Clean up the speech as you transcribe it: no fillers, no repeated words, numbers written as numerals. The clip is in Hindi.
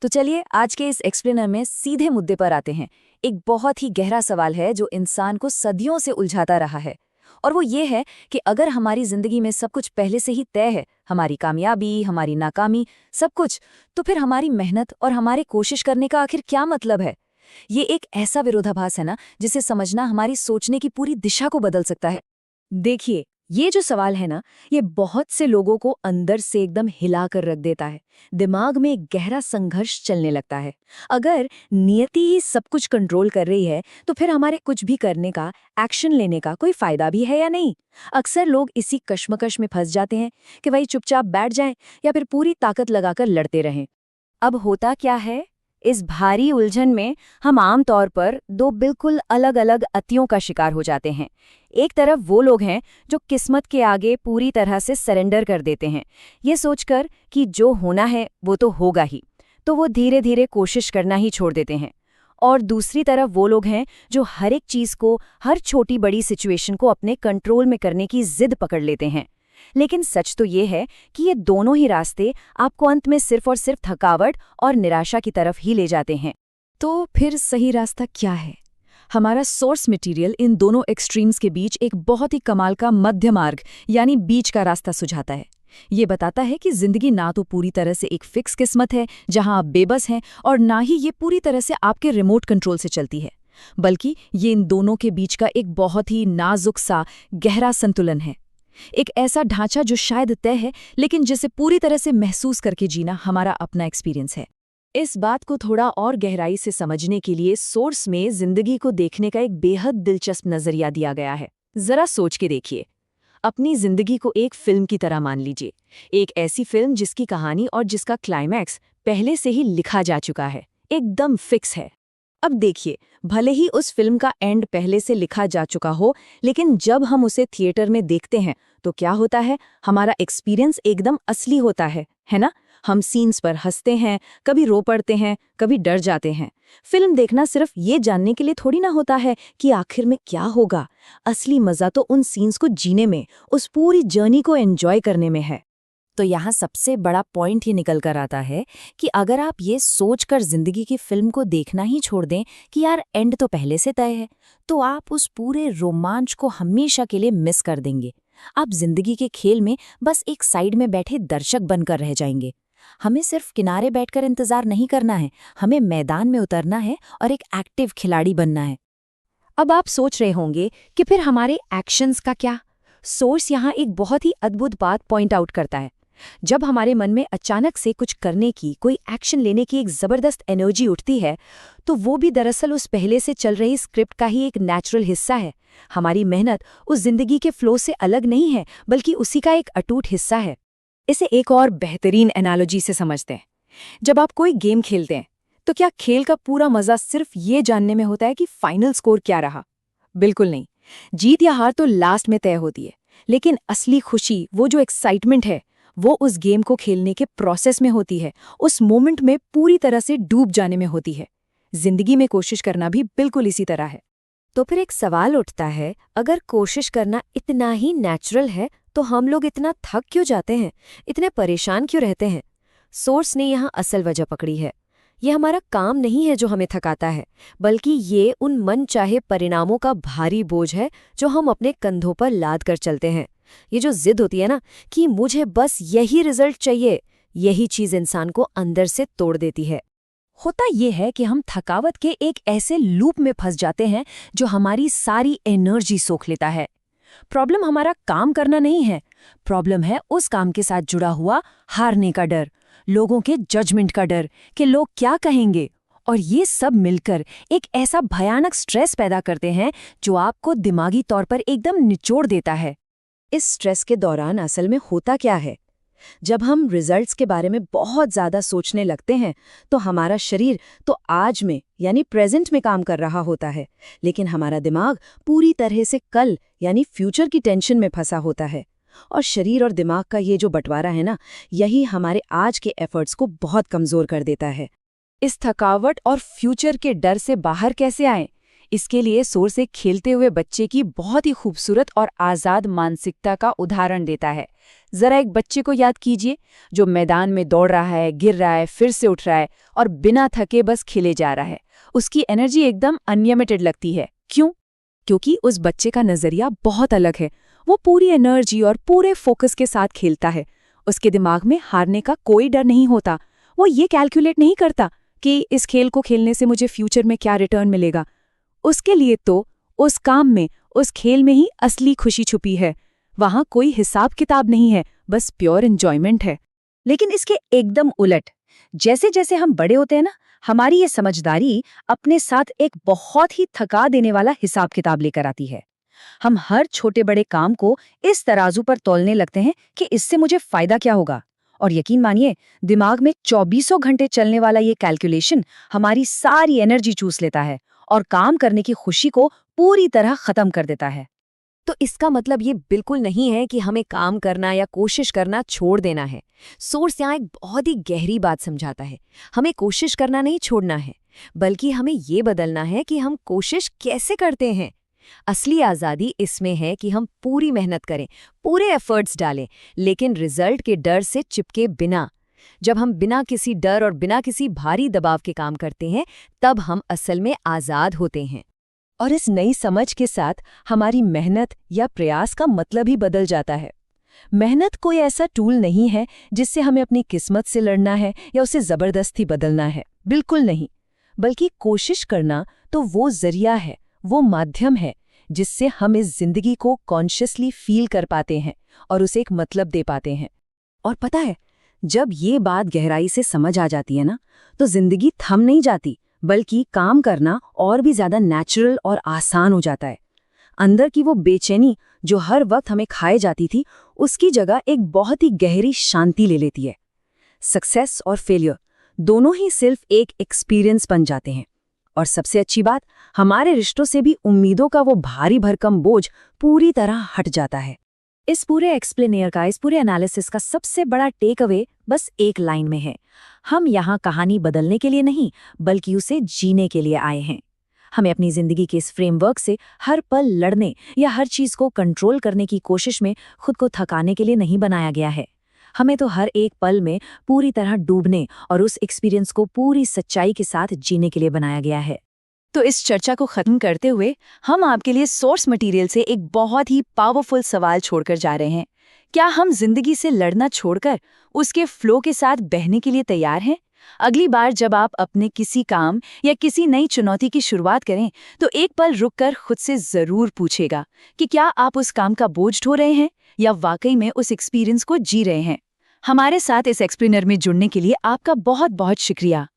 तो चलिए आज के इस एक्सप्लेनर में सीधे मुद्दे पर आते हैं। एक बहुत ही गहरा सवाल है जो इंसान को सदियों से उलझाता रहा है, और वो ये है कि अगर हमारी जिंदगी में सब कुछ पहले से ही तय है, हमारी कामयाबी, हमारी नाकामी, सब कुछ, तो फिर हमारी मेहनत और हमारी कोशिश करने का आखिर क्या मतलब है? ये एक ऐसा विरोधाभास है ना, जिसे समझना हमारी सोचने की पूरी दिशा को बदल सकता है। देखिए, ये जो सवाल है ना, ये बहुत से लोगों को अंदर से एकदम हिला कर रख देता है। दिमाग में एक गहरा संघर्ष चलने लगता है। अगर नियति ही सब कुछ कंट्रोल कर रही है, तो फिर हमारे कुछ भी करने का, एक्शन लेने का कोई फायदा भी है या नहीं? अक्सर लोग इसी कश्मकश में फंस जाते हैं कि वही चुपचाप बैठ जाएं या फिर पूरी ताकत लगाकर लड़ते रहें। अब होता क्या है, इस भारी उलझन में हम आम तौर पर दो बिल्कुल अलग अलग अतियों का शिकार हो जाते हैं। एक तरफ वो लोग हैं जो किस्मत के आगे पूरी तरह से सरेंडर कर देते हैं, ये सोचकर कि जो होना है वो तो होगा ही, तो वो धीरे धीरे कोशिश करना ही छोड़ देते हैं। और दूसरी तरफ वो लोग हैं जो हर एक चीज़ को, हर छोटी बड़ी सिचुएशन को अपने कंट्रोल में करने की जिद पकड़ लेते हैं। लेकिन सच तो ये है कि ये दोनों ही रास्ते आपको अंत में सिर्फ और सिर्फ थकावट और निराशा की तरफ ही ले जाते हैं। तो फिर सही रास्ता क्या है? हमारा सोर्स मटेरियल इन दोनों एक्सट्रीम्स के बीच एक बहुत ही कमाल का मध्य मार्ग यानी बीच का रास्ता सुझाता है। ये बताता है कि जिंदगी ना तो पूरी तरह से एक फिक्स किस्मत है जहां आप बेबस हैं, और ना ही ये पूरी तरह से आपके रिमोट कंट्रोल से चलती है, बल्कि ये इन दोनों के बीच का एक बहुत ही नाजुक सा गहरा संतुलन है। एक ऐसा ढांचा जो शायद तय है, लेकिन जिसे पूरी तरह से महसूस करके जीना हमारा अपना एक्सपीरियंस है। इस बात को थोड़ा और गहराई से समझने के लिए सोर्स में जिंदगी को देखने का एक बेहद दिलचस्प नजरिया दिया गया है। जरा सोच के देखिए, अपनी जिंदगी को एक फिल्म की तरह मान लीजिए। एक ऐसी फिल्म जिसकी कहानी और जिसका क्लाइमैक्स पहले से ही लिखा जा चुका है, एकदम फिक्स है। अब देखिए, भले ही उस फिल्म का एंड पहले से लिखा जा चुका हो, लेकिन जब हम उसे थिएटर में देखते हैं तो क्या होता है, हमारा एक्सपीरियंस एकदम असली होता है ना? हम सीन्स पर हंसते हैं, कभी रो पड़ते हैं, कभी डर जाते हैं। फिल्म देखना सिर्फ ये जानने के लिए थोड़ी ना होता है कि आखिर में क्या होगा। असली मजा तो उन सीन्स को जीने में, उस पूरी जर्नी को एंजॉय करने में है। तो यहाँ सबसे बड़ा पॉइंट ये निकल कर आता है कि अगर आप ये सोचकर जिंदगी की फिल्म को देखना ही छोड़ दें कि यार एंड तो पहले से तय है, तो आप उस पूरे रोमांच को हमेशा के लिए मिस कर देंगे। आप जिंदगी के खेल में बस एक साइड में बैठे दर्शक बनकर रह जाएंगे। हमें सिर्फ किनारे बैठकर इंतजार नहीं करना है, हमें मैदान में उतरना है और एक एक्टिव खिलाड़ी बनना है। अब आप सोच रहे होंगे कि फिर हमारे एक्शंस का क्या? सोर्स यहाँ एक बहुत ही अद्भुत बात पॉइंट आउट करता है। जब हमारे मन में अचानक से कुछ करने की, कोई एक्शन लेने की एक जबरदस्त एनर्जी उठती है, तो वो भी दरअसल उस पहले से चल रही स्क्रिप्ट का ही एक नेचुरल हिस्सा है। हमारी मेहनत उस जिंदगी के फ्लो से अलग नहीं है, बल्कि उसी का एक अटूट हिस्सा है। इसे एक और बेहतरीन एनालॉजी से समझते हैं। जब आप कोई गेम खेलते हैं, तो क्या खेल का पूरा मजा सिर्फ ये जानने में होता है कि फाइनल स्कोर क्या रहा? बिल्कुल नहीं। जीत या हार तो लास्ट में तय होती है, लेकिन असली खुशी, वो जो एक्साइटमेंट है, वो उस गेम को खेलने के प्रोसेस में होती है, उस मोमेंट में पूरी तरह से डूब जाने में होती है। जिंदगी में कोशिश करना भी बिल्कुल इसी तरह है। तो फिर एक सवाल उठता है, अगर कोशिश करना इतना ही नेचुरल है, तो हम लोग इतना थक क्यों जाते हैं, इतने परेशान क्यों रहते हैं? सोर्स ने यहाँ असल वजह पकड़ी है। ये हमारा काम नहीं है जो हमें थकाता है, बल्कि ये उन मन चाहे परिणामों का भारी बोझ है जो हम अपने कंधों पर लाद कर चलते हैं। ये जो जिद होती है ना कि मुझे बस यही रिजल्ट चाहिए, यही चीज इंसान को अंदर से तोड़ देती है। होता यह है कि हम थकावट के एक ऐसे लूप में फंस जाते हैं जो हमारी सारी एनर्जी सोख लेता है। प्रॉब्लम हमारा काम करना नहीं है, प्रॉब्लम है उस काम के साथ जुड़ा हुआ हारने का डर, लोगों के जजमेंट का डर कि लोग क्या कहेंगे, और ये सब मिलकर एक ऐसा भयानक स्ट्रेस पैदा करते हैं जो आपको दिमागी तौर पर एकदम निचोड़ देता है। इस स्ट्रेस के दौरान असल में होता क्या है? जब हम रिजल्ट्स के बारे में बहुत ज्यादा सोचने लगते हैं, तो हमारा शरीर तो आज में यानी प्रेजेंट में काम कर रहा होता है, लेकिन हमारा दिमाग पूरी तरह से कल यानी फ्यूचर की टेंशन में फंसा होता है। और शरीर और दिमाग का ये जो बंटवारा है ना, यही हमारे आज के एफर्ट्स को बहुत कमजोर कर देता है। इस थकावट और फ्यूचर के डर से बाहर कैसे आएं? इसके लिए सोर्स एक खेलते हुए बच्चे की बहुत ही खूबसूरत और आज़ाद मानसिकता का उदाहरण देता है। जरा एक बच्चे को याद कीजिए जो मैदान में दौड़ रहा है, गिर रहा है, फिर से उठ रहा है और बिना थके बस खेले जा रहा है। उसकी एनर्जी एकदम अनलिमिटेड लगती है। क्यों? क्योंकि उस बच्चे का नजरिया बहुत अलग है। वो पूरी एनर्जी और पूरे फोकस के साथ खेलता है। उसके दिमाग में हारने का कोई डर नहीं होता। वो ये कैलकुलेट नहीं करता कि इस खेल को खेलने से मुझे फ्यूचर में क्या रिटर्न मिलेगा। उसके लिए तो उस काम में, उस खेल में ही असली खुशी छुपी है। वहां कोई हिसाब किताब नहीं है, बस प्योर एंजॉयमेंट है। लेकिन इसके एकदम उलट, जैसे जैसे हम बड़े होते हैं ना, हमारी ये समझदारी अपने साथ एक बहुत ही थका देने वाला हिसाब किताब लेकर आती है। हम हर छोटे बड़े काम को इस तराजू पर तौलने लगते हैं कि इससे मुझे फायदा क्या होगा। और यकीन मानिए, दिमाग में 24 घंटे चलने वाला ये कैलकुलेशन हमारी सारी एनर्जी चूस लेता है और काम करने की खुशी को पूरी तरह खत्म कर देता है। तो इसका मतलब ये बिल्कुल नहीं है कि हमें काम करना या कोशिश करना छोड़ देना है। सोर्स यहाँ एक बहुत ही गहरी बात समझाता है। हमें कोशिश करना नहीं छोड़ना है, बल्कि हमें ये बदलना है कि हम कोशिश कैसे करते हैं। असली आज़ादी इसमें है कि हम पूरी मेहनत करें, पूरे एफर्ट्स डालें, लेकिन रिजल्ट के डर से चिपके बिना। जब हम बिना किसी डर और बिना किसी भारी दबाव के काम करते हैं, तब हम असल में आज़ाद होते हैं। और इस नई समझ के साथ हमारी मेहनत या प्रयास का मतलब ही बदल जाता है। मेहनत कोई ऐसा टूल नहीं है जिससे हमें अपनी किस्मत से लड़ना है या उसे जबरदस्ती बदलना है। बिल्कुल नहीं। बल्कि कोशिश करना तो वो जरिया है, वो माध्यम है जिससे हम इस जिंदगी को कॉन्शियसली फील कर पाते हैं और उसे एक मतलब दे पाते हैं। और पता है, जब ये बात गहराई से समझ आ जाती है ना, तो जिंदगी थम नहीं जाती, बल्कि काम करना और भी ज्यादा नेचुरल और आसान हो जाता है। अंदर की वो बेचैनी जो हर वक्त हमें खाए जाती थी, उसकी जगह एक बहुत ही गहरी शांति ले लेती है। सक्सेस और फेलियर दोनों ही सिर्फ एक एक्सपीरियंस बन जाते हैं। और सबसे अच्छी बात, हमारे रिश्तों से भी उम्मीदों का वो भारी भरकम बोझ पूरी तरह हट जाता है। इस पूरे एक्सप्लेनियर का, इस पूरे एनालिसिस का सबसे बड़ा टेक अवे बस एक लाइन में है। हम यहाँ कहानी बदलने के लिए नहीं, बल्कि उसे जीने के लिए आए हैं। हमें अपनी जिंदगी के इस फ्रेमवर्क से हर पल लड़ने या हर चीज को कंट्रोल करने की कोशिश में खुद को थकाने के लिए नहीं बनाया गया है। हमें तो हर एक पल में पूरी तरह डूबने और उस एक्सपीरियंस को पूरी सच्चाई के साथ जीने के लिए बनाया गया है। तो इस चर्चा को खत्म करते हुए हम आपके लिए सोर्स मटेरियल से एक बहुत ही पावरफुल सवाल छोड़कर जा रहे हैं। क्या हम जिंदगी से लड़ना छोड़कर उसके फ्लो के साथ बहने के लिए तैयार हैं? अगली बार जब आप अपने किसी काम या किसी नई चुनौती की शुरुआत करें, तो एक पल रुककर खुद से जरूर पूछेगा कि क्या आप उस काम का बोझ ढो रहे हैं या वाकई में उस एक्सपीरियंस को जी रहे हैं। हमारे साथ इस एक्सप्लेनर में जुड़ने के लिए आपका बहुत बहुत शुक्रिया।